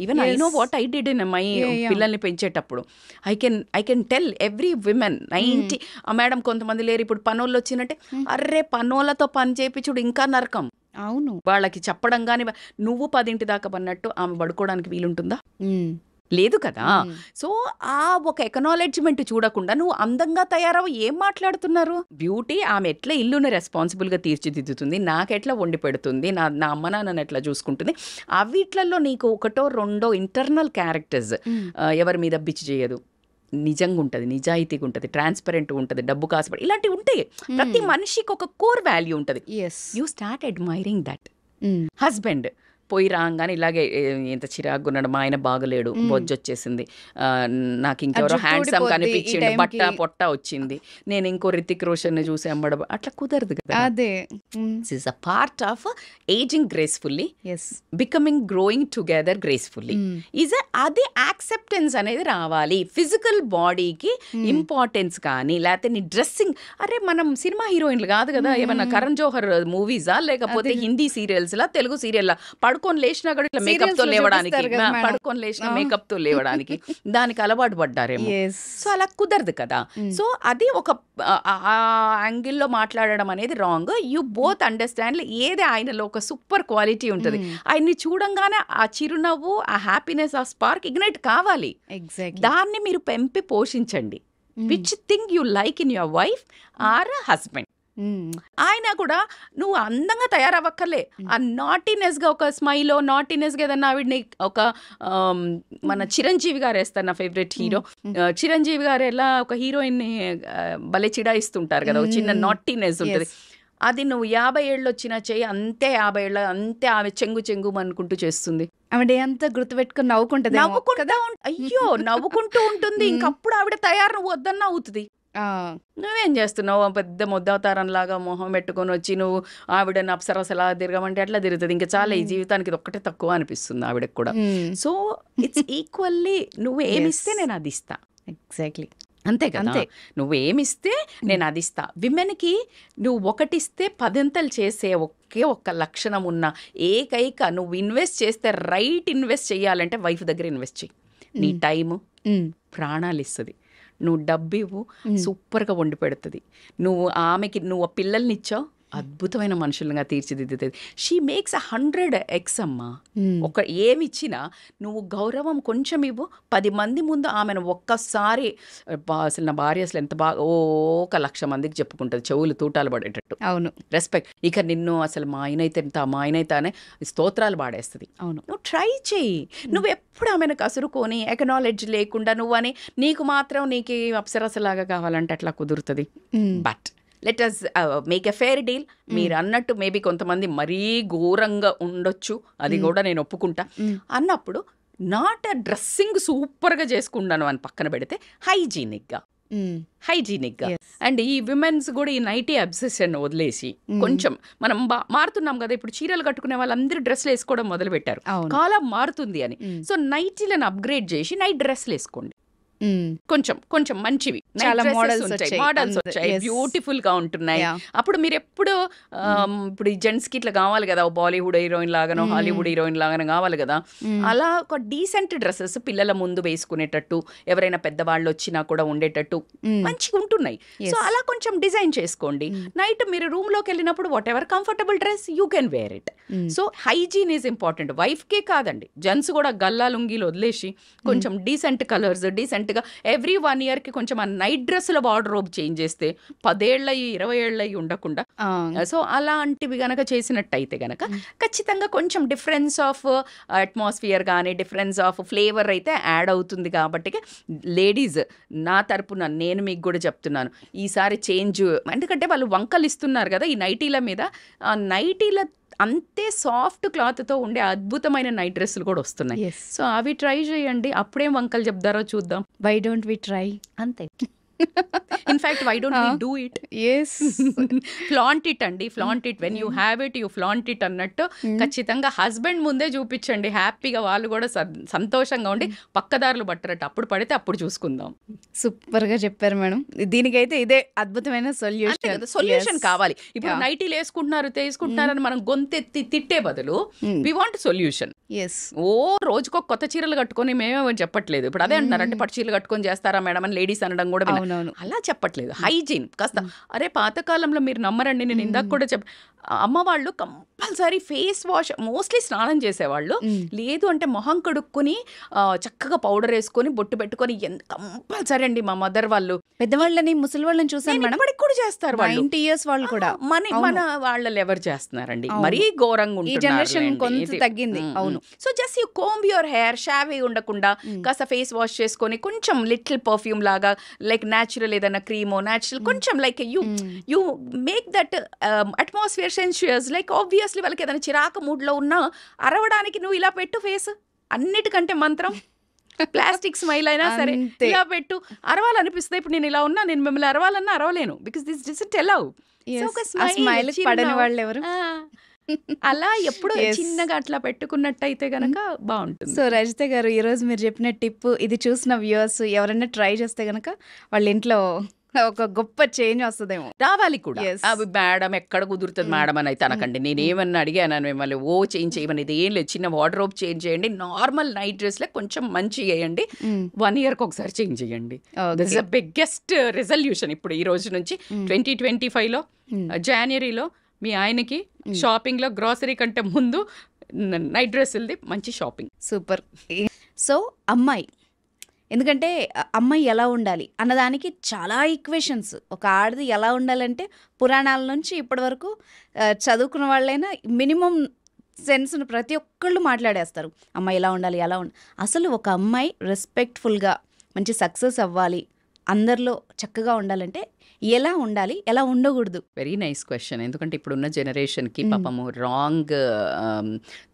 Even I know what I did in my పిల్లల్ని పెంచేటప్పుడు I can tell every women 90 madam కొంతమంది లేరు ఇప్పుడు పనోళ్ళు వచ్చినట్టే అర్రే పనోళ్ళతో పని చేయించుడు ఇంకా నరకం. అవును. వాళ్ళకి చెప్పడం కానీ నువ్వు 10 దాకా పన్నట్టు ఆమె పడుకోవడానికి వీలుంటుందా? లేదు కదా. సో ఆ ఒక ఎకనాలెడ్జ్మెంట్ చూడకుండా నువ్వు అందంగా తయారవు ఏం మాట్లాడుతున్నారు? బ్యూటీ ఆమె ఎట్లా ఇల్లుని రెస్పాన్సిబుల్గా తీర్చిదిద్దుతుంది, నాకెట్లా వండి పెడుతుంది, నా అమ్మ నాన్నని ఎట్లా చూసుకుంటుంది, అవిట్లలో నీకు ఒకటో రెండో ఇంటర్నల్ క్యారెక్టర్స్ ఎవరి మీద బిచ్చి చేయదు, నిజంగా ఉంటుంది, నిజాయితీగా ఉంటుంది, ట్రాన్స్పరెంట్గా ఉంటుంది, డబ్బు కాసుపడి ఇలాంటివి ఉంటాయి. ప్రతి మనిషికి ఒక కోర్ వాల్యూ ఉంటుంది. You start admiring that. Husband పోయి రాగానే ఇలాగే ఎంత చిరాకు ఉన్నాడు, మా ఆయన బాగలేడు, బొజ్జొచ్చేసింది, నాకు ఇంకెవరో హ్యాండ్సమ్ కనిపించింది, బట్ట పొట్ట వచ్చింది, నేను ఇంకో రితిక్ రోషన్ చూసి అమ్మడ, అట్లా కుదరదు కదా. అదే is a part of ageing gracefully, becoming growing together gracefully. Is అది యాక్సెప్టెన్స్ అనేది రావాలి. ఫిజికల్ బాడీకి ఇంపార్టెన్స్ కానీ లేకపోతే నీ డ్రెస్సింగ్, అరే మనం సినిమా హీరోయిన్లు కాదు కదా, ఏమన్నా కరణ్ జోహర్ మూవీసా లేకపోతే హిందీ సీరియల్స్లా తెలుగు సీరియల్లా పడుకొని లేచినా కూడా ఇట్లా మేకప్ తో లేవడానికి, పడుకొని లేచిన మేకప్ తో లేవడానికి దానికి అలవాటు పడ్డారేమో. సో అలా కుదరదు కదా. సో అది ఒక యాంగిల్లో మాట్లాడడం అనేది రాంగ్. యూ బోత్ అండర్స్టాండ్ ఏదే ఆయనలో ఒక సూపర్ క్వాలిటీ ఉంటుంది, ఆయన్ని చూడంగానే ఆ చిరునవ్వు, ఆ హ్యాపీనెస్, ఆ స్పార్క్ ఇగ్నైట్ కావాలి. దాన్ని మీరు పెంపి పోషించండి. Which thing you like in your wife or husband. ఆయన కూడా నువ్వు అందంగా తయారవ్వక్కర్లే, ఆ నాటీనెస్గా ఒక స్మైలో నాటీనెస్గా ఏదన్నా ఆవిడని ఒక మన చిరంజీవి గారు వేస్తారు, నా ఫేవరెట్ హీరో చిరంజీవి గారు ఎలా ఒక హీరోయిన్ని భలే చిడాయిస్తుంటారు కదా, ఒక చిన్న నాటీనెస్ ఉంటుంది. అది నువ్వు 50 ఏళ్ళు వచ్చినా చెయ్యి అంతే, 50 ఏళ్ళ అంతే ఆమె చెంగు అనుకుంటూ చేస్తుంది. ఆవిడ ఎంత గుర్తుపెట్టుకుని నవ్వుకుంటుంది, అయ్యో నవ్వుకుంటూ ఉంటుంది. ఇంకప్పుడు ఆవిడ తయారు నువ్వు వద్దన్నా అవుతుంది. నువ్వేం చేస్తున్నావు, పెద్ద ముద్దవతారం లాగా మొహం పెట్టుకొని వచ్చి నువ్వు ఆవిడని అప్సరసలా తిరగమంటే అట్లా తిరుగుతుంది. ఇంకా చాలా ఈ జీవితానికి ఇది ఒక్కటే తక్కువ అనిపిస్తుంది ఆవిడకి కూడా. సో ఇట్స్ ఈక్వల్లీ నువ్వు ఏమిస్తే నేను అది ఇస్తా. ఎగ్జాక్ట్లీ అంతే కదా. నువ్వేమిస్తే నేను అది ఇస్తా. విమెన్కి నువ్వు ఒకటిస్తే 10 చేసే ఒక్క లక్షణం ఉన్న ఏకైక, నువ్వు ఇన్వెస్ట్ చేస్తే రైట్ ఇన్వెస్ట్ చేయాలంటే వైఫ్ దగ్గర ఇన్వెస్ట్ చెయ్యి. నీ టైము ప్రాణాలు ఇస్తుంది. నువ్వు డబ్బు ఇవ్వు, సూపర్గా వండి పెడుతుంది. నువ్వు ఆమెకి నువ్వు పిల్లల్ని ఇచ్చావు, అద్భుతమైన మనుషులుగా తీర్చిదిద్దుతుంది. షీ మేక్స్ 100x అమ్మా. ఒక ఏమిచ్చినా నువ్వు గౌరవం కొంచెం ఇవ్వు, 10 మంది ముందు ఆమెను ఒక్కసారి అసలు నా భార్య అసలు ఎంత బాగా 1,00,000 మందికి చెప్పుకుంటుంది, చెవులు తూటాలు పడేటట్టు. అవును, రెస్పెక్ట్. ఇక నిన్ను అసలు మా ఆయనైతే ఎంత, మా ఆయనైతే అనే స్తోత్రాలు పాడేస్తుంది. అవును, నువ్వు ట్రై చెయ్యి. నువ్వు ఎప్పుడు ఆమెను కసురుకొని ఎకనాలెడ్జ్ లేకుండా నువ్వు అని నీకు మాత్రం నీకు అప్సరసలాగా కావాలంటే అట్లా కుదురుతుంది. But let us make a fair deal. మీరు అన్నట్టు మేబీ కొంతమంది మరీ ఘోరంగా ఉండొచ్చు, అది కూడా నేను ఒప్పుకుంటా. అన్నప్పుడు నాట్ డ్రెస్సింగ్ సూపర్గా చేసుకుంటాను అని పక్కన పెడితే హైజీనిక్గా అండ్ ఈ విమెన్స్ కూడా ఈ నైటీ అబ్సెషన్ వదిలేసి కొంచెం మనం మారుతున్నాం కదా. ఇప్పుడు చీరలు కట్టుకునే వాళ్ళందరూ డ్రెస్లు వేసుకోవడం మొదలు పెట్టారు, కాలం మారుతుంది అని. సో నైటీలను అప్గ్రేడ్ చేసి నైట్ డ్రెస్లు వేసుకోండి. కొంచెం మంచివి మోడల్స్ వచ్చాయి, బ్యూటిఫుల్ గా ఉంటున్నాయి. అప్పుడు మీరు ఎప్పుడు ఇప్పుడు ఈ జెంట్స్ కి ఇట్లా కావాలి కదా, బాలీవుడ్ హీరోయిన్ లాగానో హాలీవుడ్ హీరోయిన్ లాగానో కావాలి కదా, అలా ఒక డీసెంట్ డ్రెస్సెస్ పిల్లల ముందు వేసుకునేటట్టు, ఎవరైనా పెద్దవాళ్ళు వచ్చినా కూడా ఉండేటట్టు మంచిగా ఉంటున్నాయి. సో అలా కొంచెం డిజైన్ చేసుకోండి. నైట్ మీరు రూమ్ లోకి వెళ్ళినప్పుడు whatever comfortable dress you can wear it. So hygiene is important. Wife కే కాదండి, జెంట్స్ కూడా గల్లా లుంగీలు వదిలేసి కొంచెం డీసెంట్ కలర్స్, డీసెంట్ గా ఎవ్రీ 1 year కి కొంచెం ఆ నైట్ డ్రెస్సుల వార్డ్రోబ్ చేంజ్ చేస్తే 10 ఏళ్ళయి 20 ఏళ్ళయి ఉండకుండా. సో అలాంటివి గనక చేసినట్టయితే గనక ఖచ్చితంగా కొంచెం డిఫరెన్స్ ఆఫ్ అట్మాస్ఫియర్ కానీ డిఫరెన్స్ ఆఫ్ ఫ్లేవర్ అయితే యాడ్ అవుతుంది. కాబట్టి లేడీస్ నా తరపున నేను మీకు కూడా చెప్తున్నాను, ఈసారి చేంజ్. ఎందుకంటే వాళ్ళు వంకలు ఇస్తున్నారు కదా ఈ నైటీల మీద. ఆ నైటీల అంతే సాఫ్ట్ క్లాత్తో ఉండే అద్భుతమైన నైట్ డ్రెస్సులు కూడా వస్తున్నాయి. సో అవి ట్రై చేయండి, అప్పుడేం వంకలు చెప్తారో చూద్దాం. Why don't we try? అంతే. In fact why don't we do it? Yes. Flaunt it అండి, flaunt it. When you have it you flaunt it అన్నట్టు ఖచ్చితంగా హస్బెండ్ ముందే చూపించండి. హ్యాపీగా వాళ్ళు కూడా సంతోషంగా ఉండి పక్కదారులు పట్టరట్టు. అప్పుడు పడితే అప్పుడు చూసుకుందాం. సూపర్ గా చెప్పారు మేడం. దీనికైతే ఇదే అద్భుతమైన సొల్యూషన్ కావాలి. ఇప్పుడు నైటీలు వేసుకుంటున్నారు తీసుకుంటున్నారని మనం గొంతెత్తి తిట్టే బదులు వి వాంట్ సొల్యూషన్. ఓ రోజుకో కొత్త చీరలు కట్టుకొని మేమే చెప్పట్లేదు. ఇప్పుడు అదే అంటున్నారు, అంటే పట్టు చీరలు కట్టుకొని చేస్తారా మేడం అని లేడీస్ అనడం కూడా అలా చెప్పట్లేదు. హైజీన్ కాస్త, అరే పాతకాలంలో మీరు నమ్మరండి, నేను ఇందాక కూడా అమ్మ వాళ్ళు కంపల్సరీ ఫేస్ వాష్ మోస్ట్లీ స్నానం చేసేవాళ్ళు. లేదు అంటే మొహం కడుక్కొని చక్కగా పౌడర్ వేసుకొని బొట్టు పెట్టుకొని కంపల్సరీ అండి. మా మదర్ వాళ్ళు పెద్దవాళ్ళని ముసలి వాళ్ళని చూసాను మేడం, ఇప్పటికి కూడా చేస్తారు. 90 years వాళ్ళు కూడా. మన వాళ్ళు ఎవరు చేస్తున్నారండి, మరీ ఘోరంగా ఈ జనరేషన్ కొంచెం తగ్గింది. అవును. So just you comb your hair, షావీ ఉండకుండా కాస్త ఫేస్ వాష్ చేసుకొని కొంచెం లిటిల్ పర్ఫ్యూమ్ లాగా, లైక్ న్యాచురల్ ఏదైనా క్రీమో న్యాచురల్ కొంచెం like you make that atmosphere sensuous. Like obviously వాళ్ళకి ఏదైనా చిరాకు మూడ్లో ఉన్నా అరవడానికి నువ్వు ఇలా పెట్టు ఫేస్. అన్నిటికంటే మంత్రం ప్లాస్టిక్ స్మైల్ అయినా సరే ఇలా పెట్టు, అరవాలనిపిస్తుంది. ఇప్పుడు నేను ఇలా ఉన్నా, నేను మిమ్మల్ని అరవాలన్నా అరవలేను, బికాస్ దిస్ డజంట్ అలౌ. పడని వాళ్ళు ఎవరు అలా ఎప్పుడు చిన్నగా అట్లా పెట్టుకున్నట్టయితే గనక బాగుంటుంది. సో రజిత గారు, ఈరోజు మీరు చెప్పిన టిప్ ఇది చూసిన వ్యూవర్స్ ఎవరైనా ట్రై చేస్తే గనక వాళ్ళ ఇంట్లో ఒక గొప్ప చేంజ్ వస్తుందేమో. రావాలి కూడా. అవి మేడం ఎక్కడ కుదురుతుంది మేడం అని అయితే అనకండి. నేను ఏమన్నా అడిగాను మిమ్మల్ని ఓ చేంజ్ చేయమని, ఇది ఏం లేదు, చిన్న వార్డ్రోబ్ చేంజ్ చేయండి, నార్మల్ నైట్ డ్రెస్ లో కొంచెం మంచి వేయండి, 1 year ఒకసారి చేంజ్ చేయండి. This is the biggest resolution. ఇప్పుడు ఈ రోజు నుంచి 2025లో జనవరిలో మీ ఆయనకి షాపింగ్ లో గ్రాసరీ కంటే ముందు నైట్ డ్రెస్ మంచి షాపింగ్. సూపర్. సో అమ్మాయి, ఎందుకంటే అమ్మాయి ఎలా ఉండాలి అన్నదానికి చాలా ఈక్వేషన్స్. ఒక ఆడది ఎలా ఉండాలంటే పురాణాల నుంచి ఇప్పటి వరకు చదువుకున్న వాళ్ళైనా మినిమం సెన్స్ను ప్రతి ఒక్కళ్ళు మాట్లాడేస్తారు. అమ్మాయి ఎలా ఉండాలి, ఎలా అసలు ఒక అమ్మాయి రెస్పెక్ట్ఫుల్గా మంచి సక్సెస్ అవ్వాలి, అందరిలో చక్కగా ఉండాలంటే ఎలా ఉండాలి, ఎలా ఉండకూడదు? Very nice question. ఎందుకంటే ఇప్పుడున్న జనరేషన్కి పాపము రాంగ్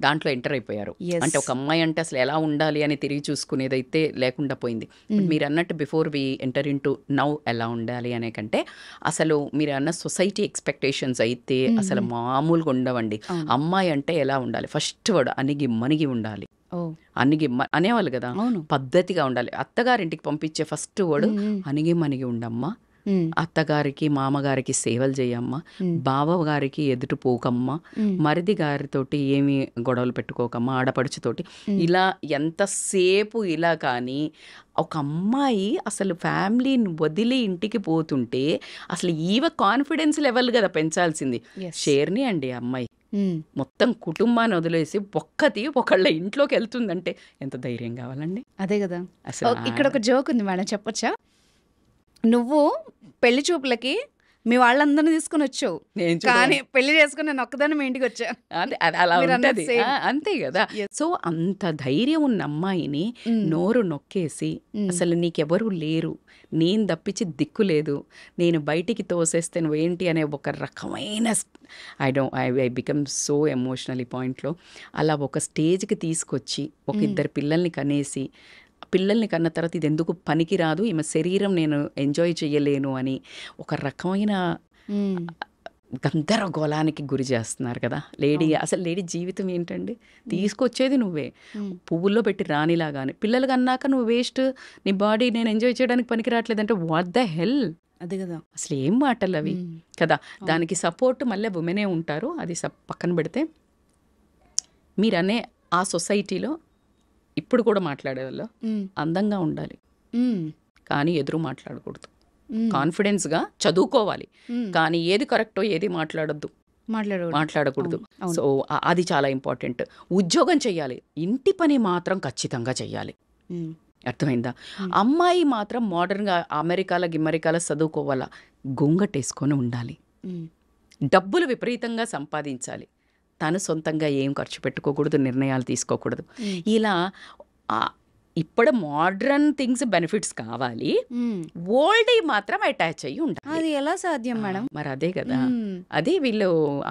దాంట్లో ఎంటర్ అయిపోయారు. అంటే ఒక అమ్మాయి అంటే అసలు ఎలా ఉండాలి అని తిరిగి చూసుకునేదైతే లేకుండా పోయింది. మీరు అన్నట్టు before we enter into now ఎలా ఉండాలి అనే కంటే అసలు మీరు అన్న సొసైటీ ఎక్స్పెక్టేషన్స్ అయితే అసలు మామూలుగా ఉండవండి. అమ్మాయి అంటే ఎలా ఉండాలి, ఫస్ట్ వర్డ్ అణిగి మణిగి ఉండాలి. అణిగి అనేవాళ్ళు కదా, పద్ధతిగా ఉండాలి. అత్తగారింటికి పంపించే ఫస్ట్ వర్డ్ అణిగి మణిగి ఉండమ్మా, అత్తగారికి మామగారికి సేవలు చేయమ్మా, బావగారికి ఎదుటి పోకమ్మా, మరిది గారితోటి ఏమి గొడవలు పెట్టుకోకమ్మా, ఆడపడుచుతోటి. ఇలా ఎంతసేపు ఇలా. కానీ ఒక అమ్మాయి అసలు ఫ్యామిలీని వదిలి ఇంటికి పోతుంటే అసలు కాన్ఫిడెన్స్ లెవెల్ కదా పెంచాల్సింది. షేర్ని అండి అమ్మాయి మొత్తం కుటుంబాన్ని వదిలేసి ఒకళ్ళ ఇంట్లోకి వెళ్తుందంటే ఎంత ధైర్యం కావాలండి. అదే కదా. అసలు ఇక్కడ ఒక జోక్ ఉంది మేడం, చెప్పొచ్చా? నువ్వు పెళ్లి చూపులకి మీ వాళ్ళందరినీ తీసుకుని వచ్చావు, కానీ పెళ్లి చేసుకుని నేను ఒక్కదాన్ని మీ ఇంటికి వచ్చా. అలా ఉంటది, అంతే కదా. సో అంత ధైర్యం ఉన్న అమ్మాయిని నోరు నొక్కేసి అసలు నీకెవరు లేరు, నేను తప్పించి దిక్కు లేదు, నేను బయటికి తోసేస్తే నువ్వేంటి అనే ఒక రకమైన ఐ బికమ్ సో ఎమోషనల్ ఈ పాయింట్లో. అలా ఒక స్టేజ్కి తీసుకొచ్చి ఒక 2 పిల్లల్ని కనేసి, పిల్లల్ని కన్న తర్వాత ఇది ఎందుకు పనికి రాదు, ఈమె శరీరం నేను ఎంజాయ్ చేయలేను అని ఒక రకమైన గందరగోళానికి గురి చేస్తున్నారు కదా లేడీ. అసలు లేడీ జీవితం ఏంటండి, తీసుకొచ్చేది నువ్వే, పువ్వుల్లో పెట్టి రానిలాగానే. పిల్లలు కన్నాక నువ్వు వేస్ట్, నీ బాడీ నేను ఎంజాయ్ చేయడానికి పనికి రావట్లేదంటే వాట్ ద హెల్. అదే కదా, అసలు ఏం మాటలు అవి కదా. దానికి సపోర్ట్ మళ్ళీ ఉమెనే ఉంటారు. అది పక్కన పెడితే మీరనే ఆ సొసైటీలో ఇప్పుడు కూడా మాట్లాడే వాళ్ళు అందంగా ఉండాలి, కానీ ఎదురు మాట్లాడకూడదు. కాన్ఫిడెన్స్గా చదువుకోవాలి, కానీ ఏది కరెక్టో ఏది మాట్లాడకూడదు. సో అది చాలా ఇంపార్టెంట్. ఉద్యోగం చెయ్యాలి, ఇంటి పని మాత్రం ఖచ్చితంగా చెయ్యాలి. అర్థమైందా? అమ్మాయి మాత్రం మోడర్న్గా అమెరికాలో చదువుకోవాలా, గొంగటేసుకొని ఉండాలి, డబ్బులు విపరీతంగా సంపాదించాలి, తను సొంతంగా ఏం ఖర్చు పెట్టుకోకూడదు, నిర్ణయాలు తీసుకోకూడదు. ఇలా ఇప్పుడు మోడ్రన్ థింగ్స్ బెనిఫిట్స్ కావాలి, ఓల్డ్ మాత్రం అటాచ్ అయ్యి ఉండాలి. అది ఎలా సాధ్యం మేడం? మరి అదే కదా, అది వీళ్ళు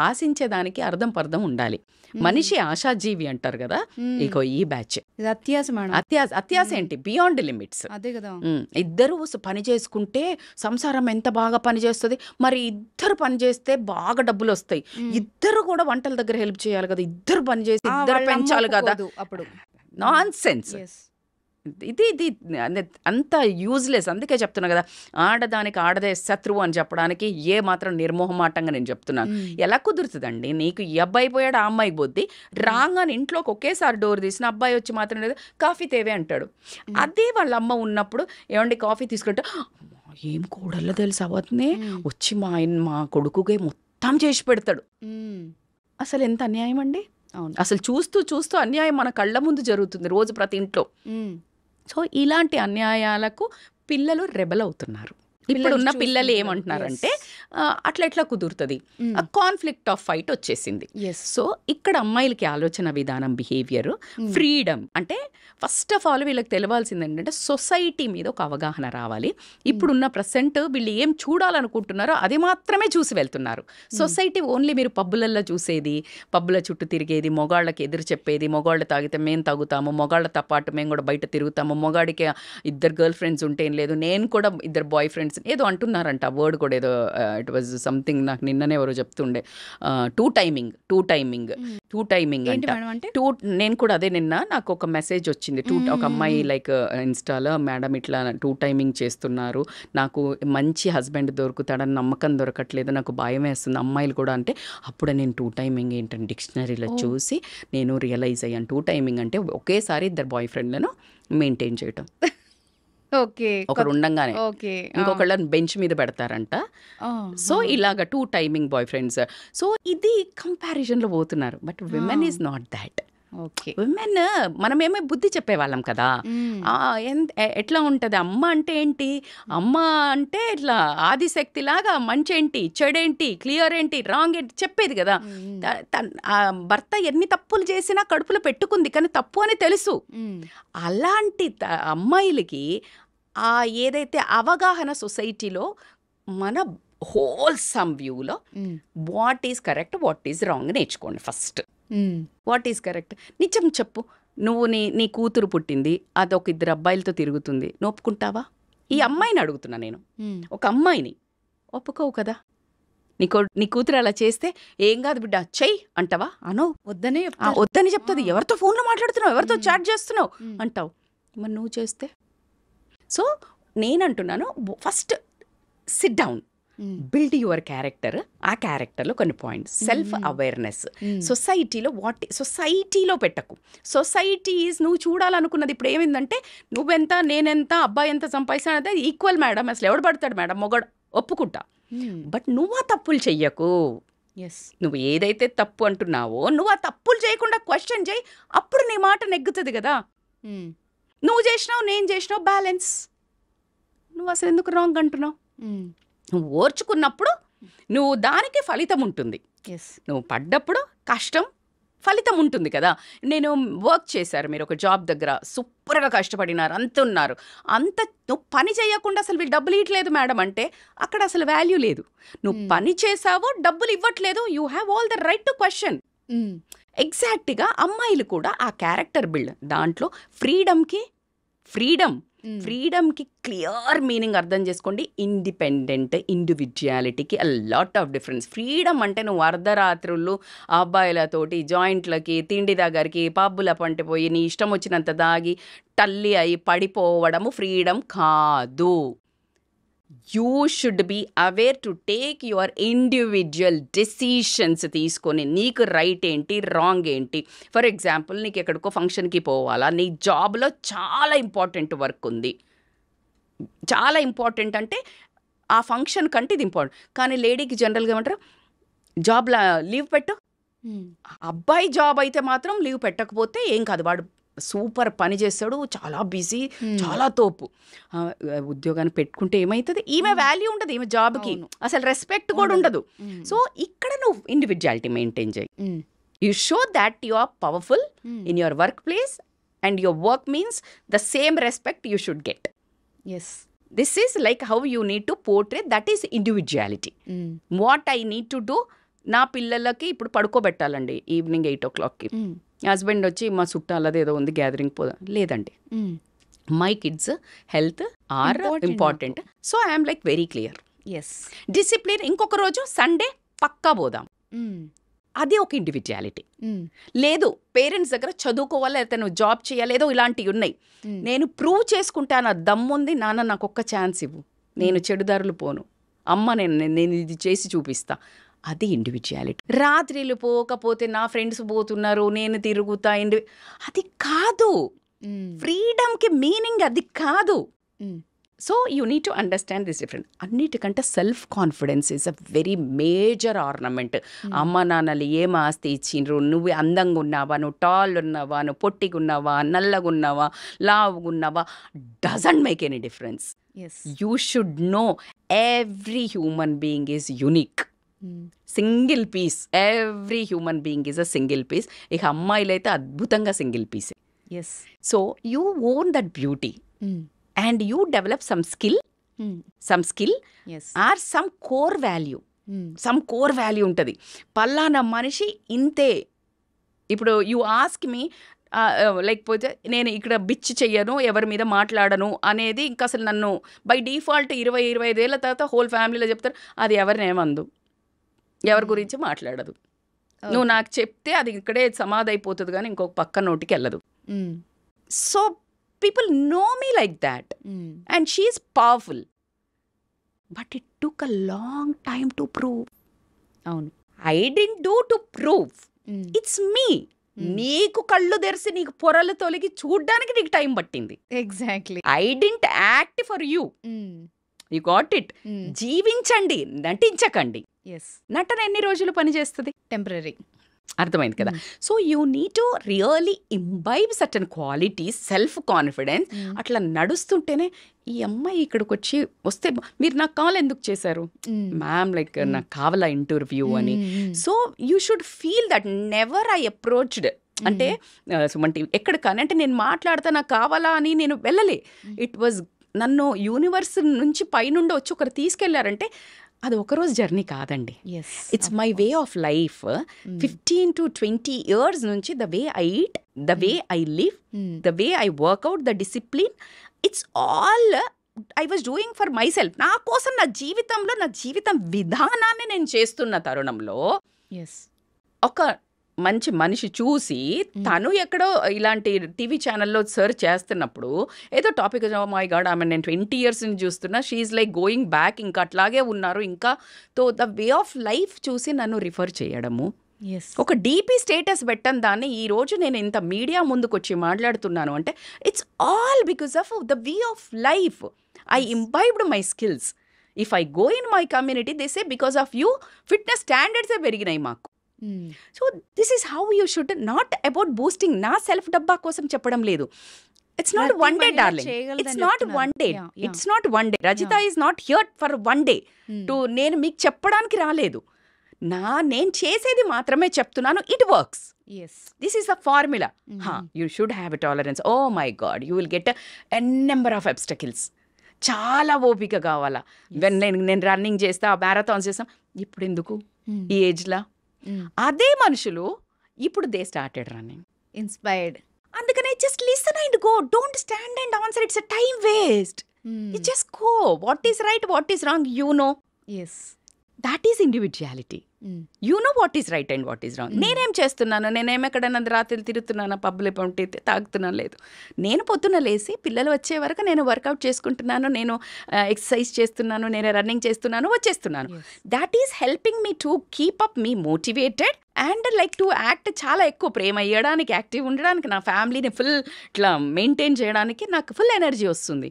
ఆశించేదానికి అర్థం పర్థం ఉండాలి. మనిషి ఆశాజీవి అంటారు కదా, ఇక ఈ బ్యాచ్ ఇది అత్యాస మేడం. అత్యాస ఏంటి, బియాండ్ లిమిట్స్. అదే కదా, ఇద్దరు పని చేసుకుంటే సంసారం ఎంత బాగా పని చేస్తుంది. మరి ఇద్దరు పని చేస్తే బాగా డబ్బులు వస్తాయి. ఇద్దరు కూడా వంటల దగ్గర హెల్ప్ చేయాలి కదా, ఇద్దరు పని చేసి ఇద్దరు పెంచాలి కదా. అప్పుడు నాన్ సెన్స్ ఇది అంత యూజ్లెస్. అందుకే చెప్తున్నా కదా, ఆడదానికి ఆడదే శత్రువు అని చెప్పడానికి ఏ మాత్రం నిర్మోహమాటంగా నేను చెప్తున్నాను. ఎలా కుదురుతుందండి? నీకు ఈ అబ్బాయి పోయాడు, ఆ అమ్మాయి బొద్ది రాగానే ఇంట్లోకి ఒకేసారి డోర్ తీసిన అబ్బాయి వచ్చి మాత్రం లేదు కాఫీ తేవే అంటాడు. అదే వాళ్ళ అమ్మ ఉన్నప్పుడు ఏమండి కాఫీ తీసుకుంటే ఏం కూడల్లో తెలుసు అవతనే వచ్చి మా కొడుకుగా మొత్తం చేసి పెడతాడు. అసలు ఎంత అన్యాయం అండి. అసలు చూస్తూ చూస్తూ అన్యాయం మన కళ్ళ ముందు జరుగుతుంది రోజు ప్రతి ఇంట్లో. సో ఇలాంటి అన్యాయాలకు పిల్లలు రెబల్ అవుతున్నారు. ఇప్పుడున్న పిల్లలు ఏమంటున్నారంటే అట్లా ఎట్లా కుదురుతుంది, కాన్ఫ్లిక్ట్ ఆఫ్ ఫైట్ వచ్చేసింది. సో ఇక్కడ అమ్మాయిలకి ఆలోచన విధానం, బిహేవియర్, ఫ్రీడమ్ అంటే ఫస్ట్ ఆఫ్ ఆల్ వీళ్ళకి తెలవాల్సింది ఏంటంటే సొసైటీ మీద ఒక అవగాహన రావాలి. ఇప్పుడున్న ప్రెసెంట్ వీళ్ళు ఏం చూడాలనుకుంటున్నారో అది మాత్రమే చూసి వెళ్తున్నారు. సొసైటీ ఓన్లీ మీరు పబ్బులల్లో చూసేది, పబ్బుల చుట్టూ తిరిగేది, మొగాళ్ళకి ఎదురు చెప్పేది, మొగాళ్ళు తాగితే మేము తాగుతాము, మొగాళ్ళతో పాటు మేము కూడా బయట తిరుగుతాము, మొగాడికి 2 గర్ల్ ఫ్రెండ్స్ ఉంటే ఏం లేదు, నేను కూడా 2 బాయ్ ఫ్రెండ్స్ ఏదో అంటున్నారంట. వర్డ్ కూడా ఏదో ఇట్ వాజ్ సంథింగ్, నాకు నిన్ననే ఎవరో చెప్తుండే, టూ టైమింగ్ అంటే నేను కూడా అదే నిన్న నాకు ఒక మెసేజ్ వచ్చింది. ఒక అమ్మాయి లైక్ ఇన్స్టాలో, మేడం ఇట్లా 2 టైమింగ్ చేస్తున్నారు, నాకు మంచి హస్బెండ్ దొరుకుతాడని నమ్మకం దొరకట్లేదు, నాకు భయం వేస్తుంది. అమ్మాయిలు కూడా అంటే అప్పుడు నేను 2 టైమింగ్ ఏంటంటే డిక్షనరీలో చూసి నేను రియలైజ్ అయ్యాను. 2 టైమింగ్ అంటే ఒకేసారి 2 బాయ్ ఫ్రెండ్లను మెయింటైన్ చేయటం. ఓకే, ఒకరు ఉండంగానే ఇంకొకళ్ళని బెంచ్ మీద పెడతారంట. సో ఇలాగా 2 టైమింగ్ బాయ్ ఫ్రెండ్స్. సో ఇది కంపారిజన్లో పోతున్నారు. But women is not that. Women మనమేమో బుద్ధి చెప్పేవాళ్ళం కదా. ఎట్లా ఉంటుంది అమ్మ అంటే ఏంటి, అమ్మ అంటే ఇట్లా ఆదిశక్తి లాగా మంచి ఏంటి, చెడేంటి, క్లియర్ ఏంటి, రాంగ్ ఏంటి చెప్పేది కదా. భర్త ఎన్ని తప్పులు చేసినా కడుపులో పెట్టుకుంది కానీ తప్పు అని తెలుసు. అలాంటి అమ్మాయిలకి ఏదైతే అవగాహన సొసైటీలో మన హోల్సమ్ వ్యూలో what is correct, what is wrong నేర్చుకోండి ఫస్ట్. వాట్ ఈజ్ కరెక్ట్ నిజం చెప్పు. నువ్వు నీ కూతురు పుట్టింది, అదొక 2 అబ్బాయిలతో తిరుగుతుంది, నువ్వు ఒప్పుకుంటావా? ఈ అమ్మాయిని అడుగుతున్నా నేను, ఒక అమ్మాయిని ఒప్పుకోవు కదా. నీ కూతురు అలా చేస్తే ఏం కాదు బిడ్డ చెయ్యి అంటావా? అనవు, వద్దని చెప్తుంది. ఎవరితో ఫోన్లో మాట్లాడుతున్నావు, ఎవరితో చాట్ చేస్తున్నావు అంటావు. మరి నువ్వు చేస్తే? సో నేనంటున్నాను, first sit down, build your character. ఆ క్యారెక్టర్లో కొన్ని పాయింట్స్, సెల్ఫ్ అవేర్నెస్. సొసైటీలో పెట్టకు. సొసైటీ ఈజ్ నువ్వు చూడాలనుకున్నది. ఇప్పుడు ఏమైందంటే నువ్వెంత నేనెంత అబ్బాయి ఎంత సంపాదిస్తానంటే ఈక్వల్ మేడం, అసలు ఎవడు పడతాడు మేడం, మొగడు ఒప్పుకుంటా. బట్ నువ్వు ఆ తప్పులు చెయ్యకు. నువ్వు ఏదైతే తప్పు అంటున్నావో నువ్వు ఆ తప్పులు చేయకుండా క్వశ్చన్ చేయి, అప్పుడు నీ మాట నెగ్గుతుంది కదా. నువ్వు చేసినావు, నేను చేసినావు, బ్యాలెన్స్. నువ్వు అసలు ఎందుకు రాంగ్ అంటున్నావు? నువ్వు ఓర్చుకున్నప్పుడు నువ్వు దానికి ఫలితం ఉంటుంది. నువ్వు పడ్డప్పుడు కష్టం ఫలితం ఉంటుంది కదా. నేను వర్క్ చేశారు, మీరు ఒక జాబ్ దగ్గర సూపర్గా కష్టపడినారు, అంత ఉన్నారు, అంత నువ్వు పని చేయకుండా అసలు వీళ్ళు డబ్బులు ఇవ్వట్లేదు మేడం అంటే అక్కడ అసలు వాల్యూ లేదు. నువ్వు పని చేసావో డబ్బులు ఇవ్వట్లేదు, you have all the right to question. ఎగ్జాక్ట్గా అమ్మాయిలు కూడా ఆ క్యారెక్టర్ బిల్డ్ దాంట్లో ఫ్రీడమ్కి క్లియర్ మీనింగ్ అర్థం చేసుకోండి. ఇండిపెండెంట్ ఇండివిజువాలిటీకి a lot of difference. Freedom అంటే నువ్వు అర్ధరాత్రులు అబ్బాయిలతోటి జాయింట్లకి, తిండి దగ్గరికి, పబ్బుల పంటిపోయి నీ ఇష్టం వచ్చినంత దాగి టల్లి అయి పడిపోవడము ఫ్రీడమ్ కాదు. You should be aware to take your individual decisions తీసుకొని నీకు రైట్ ఏంటి, రాంగ్ ఏంటి. ఫర్ ఎగ్జాంపుల్, నీకు ఎక్కడికో ఫంక్షన్కి పోవాలా, నీ జాబ్లో చాలా ఇంపార్టెంట్ వర్క్ ఉంది, చాలా ఇంపార్టెంట్ అంటే ఆ ఫంక్షన్ కంటే ఇది ఇంపార్టెంట్. కానీ లేడీకి జనరల్గా ఏమంటారు, జాబ్లో లీవ్ పెట్టు. అబ్బాయి జాబ్ అయితే మాత్రం లీవ్ పెట్టకపోతే ఏం కాదు, వాడు సూపర్ పని చేస్తాడు, చాలా బిజీ, చాలా తోపు. ఉద్యోగాన్ని పెట్టుకుంటే ఏమవుతుంది, ఈమె వాల్యూ ఉండదు, ఈమె జాబ్కి అసలు రెస్పెక్ట్ కూడా ఉండదు. సో ఇక్కడ నువ్వు ఇండివిజువాలిటీ మెయింటైన్ చేయి. You show that you are powerful in your workplace and your work means the same respect you should get. Yes This is like how you need to portray, that is individuality. What I need to do, నా పిల్లలకి ఇప్పుడు పడుకోబెట్టాలండి evening 8 o'clockకి. Husband వచ్చి మా చుట్టాలది ఏదో ఉంది gathering పోదా, లేదండి, my kids health are important. So I'm like very clear. Yes discipline, ఇంకొక రోజు సండే పక్కా పోదాం, అది ఒక ఇండివిజువాలిటీ. లేదు పేరెంట్స్ దగ్గర చదువుకోవాలి, లేకపోతే నువ్వు జాబ్ చేయాలి, ఏదో ఇలాంటివి ఉన్నాయి, నేను ప్రూవ్ చేసుకుంటా, నా దమ్ముంది, నాన్న నాకు ఒక్క ఛాన్స్ ఇవ్వు, నేను చెడుదారులు పోను, అమ్మ నేను ఇది చేసి చూపిస్తా, అది ఇండివిజువాలిటీ. రాత్రిలు పోకపోతే నా ఫ్రెండ్స్ పోతున్నారు నేను తిరుగుతా, అది కాదు. ఫ్రీడమ్కి మీనింగ్ అది కాదు. So you need to understand this different. అన్నిటికంటే self confidence is a very major ornament. అమ్మ నాన్నలు ఏం ఆస్తి ఇచ్చిండ్రు, నువ్వు అందంగా ఉన్నావా, నువ్వు టాల్ ఉన్నావా, నువ్వు పొట్టిగా ఉన్నావా, నల్లగా ఉన్నావా, లావుగా ఉన్నావా, doesn't make any difference. You should know every human being is unique. Single piece, every human being is a single piece. ఇక అమ్మాయిలు అయితే అద్భుతంగా సింగిల్ పీసే. So you own that beauty and you develop some skill or some core value. Some core value ఉంటుంది. పల్లానా మనిషి ఇంతే. ఇప్పుడు you ask me, లేకపోతే నేను ఇక్కడ బిచ్ చెయ్యను, ఎవరి మీద మాట్లాడను అనేది ఇంకా అసలు నన్ను బై డిఫాల్ట్ 20-25 ఏళ్ళ తర్వాత హోల్ ఫ్యామిలీలో చెప్తారు, అది ఎవరినేమందు, ఎవరి గురించి మాట్లాడదు. నువ్వు నాకు చెప్తే అది ఇక్కడే సమాధి అయిపోతుంది కానీ ఇంకొక పక్క నోటికి వెళ్ళదు. So people know me like that. And she is powerful. But it took a long time to prove. I didn't do to prove. It's me. నీకు కళ్ళు తెరిసి నీకు పొరలు తొలగి చూడ్డానికి నీకు టైం పట్టింది. Exactly. I didn't act for you. You got it. జీవించండి, నటించకండి. నటన ఎన్ని రోజులు పనిచేస్తుంది? టెంపరరీ. అర్థమైంది కదా. So you need to really imbibe certain qualities, self confidence. అట్లా నడుస్తుంటేనే ఈ అమ్మాయి ఇక్కడికి వచ్చి వస్తే మీరు నాకు కాల్ ఎందుకు చేశారు మ్యామ్, లైక్ నాకు కావాలా ఇంటర్వ్యూ అని. So you should feel that. Never I approached అంటే సుమంటి ఎక్కడ కానీ అంటే నేను మాట్లాడతా నాకు కావాలా అని నేను వెళ్ళలే. ఇట్ వాజ్ నన్ను యూనివర్స్ నుంచి పైనుండి వచ్చి ఒకరు తీసుకెళ్లారంటే అది ఒకరోజు జర్నీ కాదండి. It's my way of life. 15 to 20 years నుంచి the way I eat, the way I live, the way I workout, the discipline, it's all I was doing for myself. నా కోసం, నా జీవితంలో, నా జీవితం విధానాన్ని నేను చేస్తున్న తరుణంలో ఒక మంచి మనిషి చూసి తను ఎక్కడో ఇలాంటి టీవీ ఛానల్లో సర్చ్ చేస్తున్నప్పుడు ఏదో టాపిక్, మై గాడ్ ఆమె నేను 20 years నుంచి చూస్తున్నా, షీఈ్ లైక్ గోయింగ్ బ్యాక్, ఇంకా అట్లాగే ఉన్నారు ఇంకా. తో ద వే ఆఫ్ లైఫ్ చూసి నన్ను రిఫర్ చేయడము, ఒక డీపీ స్టేటస్ పెట్టని దాన్ని ఈ రోజు నేను ఇంత మీడియా ముందుకు వచ్చి మాట్లాడుతున్నాను అంటే it's all because of the way of life. I imbibed my skills. If I go in my community they say because of you fitness స్టాండర్డ్సే పెరిగినాయి మాకు. So this is how you should, not about boosting. నా self డబ్బా కోసం చెప్పడం లేదు. It's not one day darling, it's not one day, it's not one day. Rajitha is not here for one day to నేను మీకు చెప్పడానికి రాలేదు. నేను చేసేది మాత్రమే చెప్తున్నాను. It works. This is the formula. You should have a tolerance. Oh my god, you will get a number of obstacles. చాలా ఓపిక కావాలా. నేను రన్నింగ్ చేస్తా, మ్యారథాన్స్ చేస్తాం, ఇప్పుడు ఎందుకు ఈ ఏజ్లా? అదే మనుషులు ఇప్పుడు దే స్టార్టెడ్ రన్నింగ్, ఇన్స్పైర్డ్. అందుకనే just listen and go, don't stand and answer. It's a time waste. You just go. What is right, what is wrong, you know. That is individuality. You know what is right and what is wrong. నేనేం చేస్తున్నాను, నేనేం ఎక్కడైనా రాత్రి తిరుగుతున్నాను, పబ్బులు పంటి తాగుతున్నాను, లేదు. నేను పొద్దున్న లేసి పిల్లలు వచ్చే వరకు నేను వర్కౌట్ చేసుకుంటున్నాను, నేను ఎక్సర్సైజ్ చేస్తున్నాను, నేను రన్నింగ్ చేస్తున్నాను, వచ్చేస్తున్నాను. That is helping me to keep up me motivated and like to act. చాలా ఎక్కువ ప్రేమ ఇవ్వడానికి, యాక్టివ్ ఉండడానికి, నా ఫ్యామిలీని ఫుల్ ఇట్లా మెయింటైన్ చేయడానికి నాకు ఫుల్ ఎనర్జీ వస్తుంది.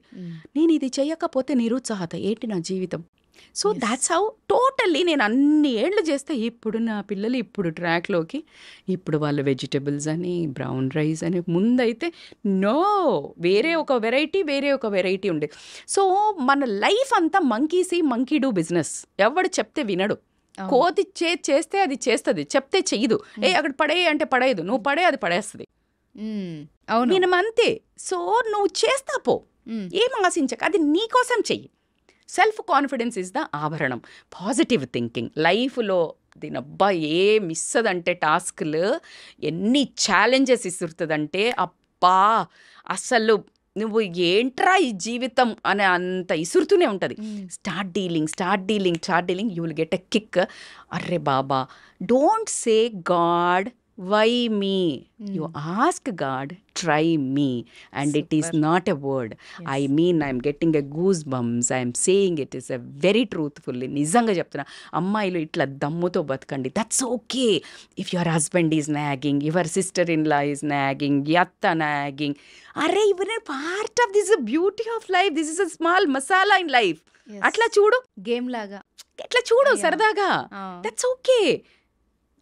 నేను ఇది చేయకపోతే నిరుత్సాహత ఏంటి నా జీవితం. సో దాట్స్ హౌ టోటల్లీ నేను అన్ని ఏళ్ళు చేస్తే ఇప్పుడు నా పిల్లలు ఇప్పుడు ట్రాక్లోకి, ఇప్పుడు వాళ్ళు వెజిటబుల్స్ అని, బ్రౌన్ రైస్ అని, ముందైతే నో వేరే ఒక వెరైటీ ఉండే. సో మన లైఫ్ అంతా మంకీ డూ బిజినెస్. ఎవడు చెప్తే వినడు. కోతి చేస్తే అది చేస్తుంది, చెప్తే చెయ్యదు. అక్కడ పడే అంటే పడేయదు, నువ్వు పడే అది పడేస్తుంది. అవును. నేను అంతే. సో నువ్వు చేస్తా పో, ఏం ఆశించక, అది నీకోసం చెయ్యి. సెల్ఫ్ కాన్ఫిడెన్స్ ఇస్ ద ఆభరణం. పాజిటివ్ థింకింగ్ లైఫ్లో దీనబ్బా ఏం ఇస్తుందంటే, టాస్క్లు ఎన్ని ఛాలెంజెస్ ఇస్తుందంటే, అబ్బా అసలు నువ్వు ఏంట్రా ఈ జీవితం అనే అంత ఇసురుతూనే ఉంటుంది. Start dealing, you will get a kick. Array Baba, don't say God why me, you ask God, try me, and Super. it is not a word. Yes. I mean, I'm getting a goosebumps. I'm saying it is a very truthfully. నిజంగా చెప్తున్నా, అమ్మాయిలు ఇట్లా దమ్ముతో బతకండి. That's okay. If your husband is nagging, your sister in law is nagging, అత్త nagging, అరే ever part of this beauty of life. This is a small masala in life. అట్లా చూడు, గేమ్ లాగా ఎట్లా చూడు సరదాగా. That's okay.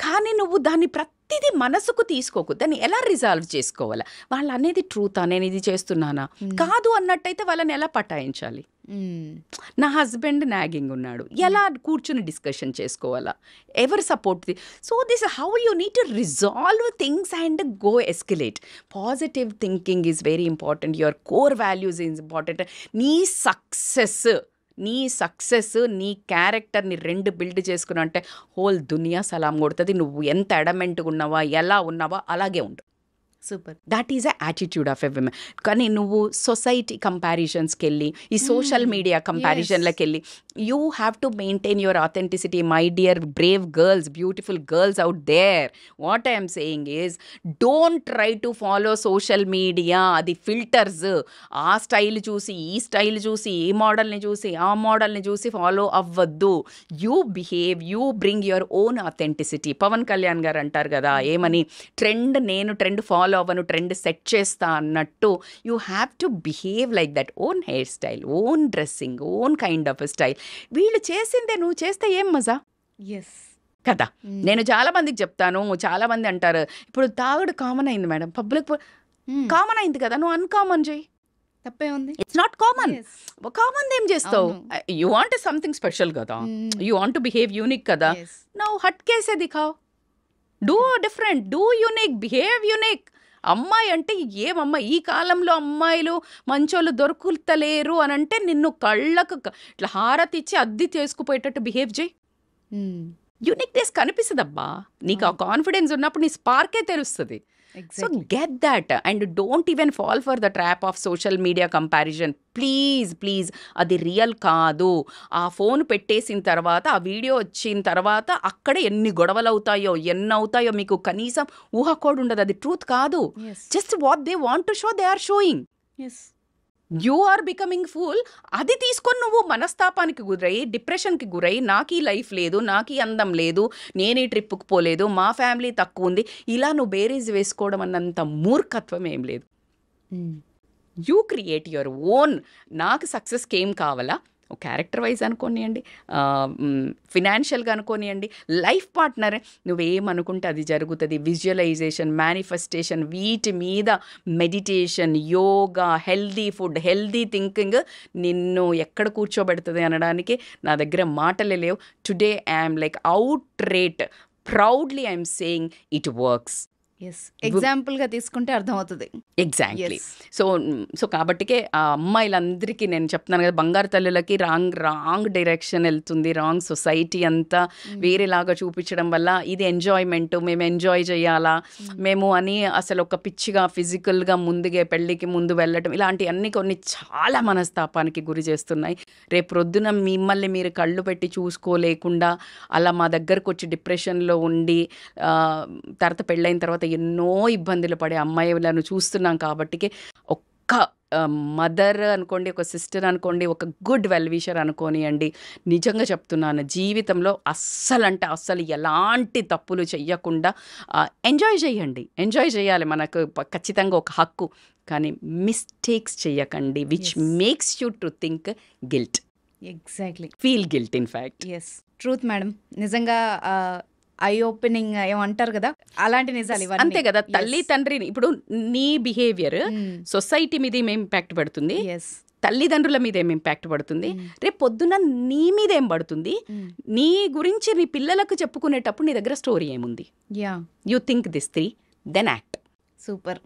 కానీ నువ్వు దాన్ని ప్రతిదీ మనసుకు తీసుకోకు. దాన్ని ఎలా రిజాల్వ్ చేసుకోవాలా? వాళ్ళు అనేది ట్రూతా, నేను ఇది చేస్తున్నానా కాదు అన్నట్టయితే వాళ్ళని ఎలా పటాయించాలి? నా హస్బెండ్ నాగింగ్ ఉన్నాడు, ఎలా కూర్చుని డిస్కషన్ చేసుకోవాలా? ఎవరు support? So this how you need to resolve things and go escalate. Positive thinking is very important. Your core values is important. నీ సక్సెస్ నీ క్యారెక్టర్ని రెండు బిల్డ్ చేసుకున్నా అంటే హోల్ దునియా సలాం కొడుతుంది. నువ్వు ఎంత అడమెంట్గా ఉన్నావా, ఎలా ఉన్నావా అలాగే ఉండు. Super. That is a attitude of a women. కానీ నువ్వు సొసైటీ కంపారిజన్స్కి వెళ్ళి, ఈ సోషల్ మీడియా కంపారిజన్లకు వెళ్ళి, you have to maintain your authenticity. My dear brave girls, beautiful girls out there, what I'm saying is don't try to follow social media. అది filters. ఆ style చూసి, ఈ స్టైల్ చూసి, ఈ మోడల్ని చూసి, ఆ మోడల్ని చూసి ఫాలో అవ్వద్దు. You behave, you bring your own authenticity. Pawan Kalyan garu అంటారు కదా ఏమని, నేను ట్రెండ్ ఫాలో అవ్వను, ట్రెండ్ సెట్ చేస్తా అన్నట్టు. You have to behave like that. Own hair style, own dressing, own kind of style. వీళ్ళు చేసిందే నువ్వు చేస్తే ఏం మజా కదా. నేను చాలా మందికి చెప్తాను, చాలా మంది అంటారు ఇప్పుడు తాగుడు కామన్ అయింది మేడం, పబ్లిక్ కామన్ అయింది కదా, నువ్వు అన్కామన్ చేయి. తప్పే ఉంది. It's not common. కామన్ ఏం చేస్తావు? యూ వాంట్ సంథింగ్ స్పెషల్ కదా, you want to behave unique కదా. నువ్వు హట్ కేసే దిఖావ్, do different, do unique, behave unique. అమ్మాయి అంటే ఏమమ్మా, ఈ కాలంలో అమ్మాయిలు మంచోళ్ళు దొరుకుతలేరు అని అంటే నిన్ను కళ్ళకు ఇట్లా హారతి ఇచ్చి అద్దె చేసుకుపోయేటట్టు బిహేవ్ చేయి. యూనిక్నెస్ కనిపిస్తుందబ్బా. నీకు ఆ కాన్ఫిడెన్స్ ఉన్నప్పుడు నీ స్పార్కే తెలుస్తుంది. So get that and don't even fall for the trap of social media comparison. Please అది రియల్ కాదు. ఆ ఫోన్ పెట్టేసిన తర్వాత, ఆ వీడియో వచ్చిన తర్వాత అక్కడ ఎన్ని గొడవలు అవుతాయో, ఎన్ని అవుతాయో మీకు కనీసం ఊహకోడు ఉండదు. అది ట్రూత్ కాదు. Just what they want to show they are showing. You are becoming fool. అది తీసుకొని నువ్వు మనస్తాపానికి గురై, డిప్రెషన్కి గురై, నాకు ఈ లైఫ్ లేదు, నాకు ఈ అందం లేదు, నేను ఈ ట్రిప్కి పోలేదు, మా ఫ్యామిలీ తక్కువ ఉంది, ఇలా నువ్వు బేరీజ్ వేసుకోవడం అన్నంత మూర్ఖత్వం ఏం లేదు. You create your own. నాకు సక్సెస్కి ఏం కావాలా, క్యారెక్టర్ వైజ్ అనుకోనియండి, ఫినాన్షియల్గా అనుకోనియండి, లైఫ్ పార్ట్నర్, నువ్వేమనుకుంటే అది జరుగుతుంది. విజువలైజేషన్, మేనిఫెస్టేషన్, వీటి మీద meditation, yoga, healthy food, healthy thinking నిన్ను ఎక్కడ కూర్చోబెడుతుంది అనడానికి నా దగ్గర మాటలే లేవు. Today I'm like out rate proudly I'm saying it works. ఎగ్జాంపుల్గా తీసుకుంటే అర్థమవుతుంది. ఎగ్జాక్ట్లీ. సో కాబట్టికే ఆ అమ్మాయిలందరికీ నేను చెప్తున్నాను కదా, బంగారు తల్లులకి రాంగ్ డైరెక్షన్ వెళ్తుంది. రాంగ్ సొసైటీ అంతా వేరేలాగా చూపించడం వల్ల ఇది ఎంజాయ్మెంట్, మేము ఎంజాయ్ చేయాలా మేము అని అసలు ఒక పిచ్చిగా ఫిజికల్గా ముందుగా పెళ్ళికి ముందు వెళ్ళటం, ఇలాంటి అన్ని కొన్ని చాలా మనస్తాపానికి గురి చేస్తున్నాయి. రేపు ప్రొద్దున మిమ్మల్ని మీరు కళ్ళు పెట్టి చూసుకోలేకుండా అలా మా దగ్గరకు వచ్చి డిప్రెషన్లో ఉండి తర్వాత పెళ్ళైన తర్వాత ఎన్నో ఇబ్బందులు పడే అమ్మాయిలను చూస్తున్నాం. కాబట్టి ఒక్క మదర్ అనుకోండి, ఒక సిస్టర్ అనుకోండి, ఒక గుడ్ వెల్విషర్ అనుకోనియండి, నిజంగా చెప్తున్నాను, జీవితంలో అస్సలు ఎలాంటి తప్పులు చెయ్యకుండా ఎంజాయ్ చేయాలి. మనకు ఖచ్చితంగా ఒక హక్కు. కానీ మిస్టేక్స్ చెయ్యకండి which makes you to think guilt. Exactly. Feel guilt in fact. Truth madam. నిజంగా ఐ ఓపెనింగ్ ఏమంటారు కదా, అలాంటి నిజాలు ఇవన్నీ. అంతే కదా, తల్లి తండ్రిని ఇప్పుడు నీ బిహేవియర్ సొసైటీ మీద ఏం ఇంపాక్ట్ పడుతుంది, తల్లిదండ్రుల మీద ఏం ఇంపాక్ట్ పడుతుంది, రేపు పొద్దున నీ మీద ఏం పడుతుంది, నీ గురించి నీ పిల్లలకు చెప్పుకునేటప్పుడు నీ దగ్గర స్టోరీ ఏముంది. You think this 3 then act. Super.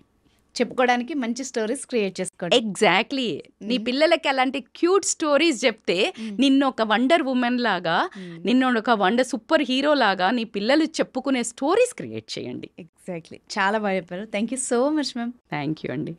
చెప్పుకోవడానికి మంచి స్టోరీస్ క్రియేట్ చేసుకోండి. ఎగ్జాక్ట్లీ. నీ పిల్లలకి అలాంటి క్యూట్ స్టోరీస్ చెప్తే నిన్ను ఒక వండర్ ఉమెన్ లాగా, నిన్ను ఒక సూపర్ హీరో లాగా నీ పిల్లలు చెప్పుకునే స్టోరీస్ క్రియేట్ చేయండి. ఎగ్జాక్ట్లీ, చాలా బాగా చెప్పారు. Thank you so much ma'am. Thank you అండి.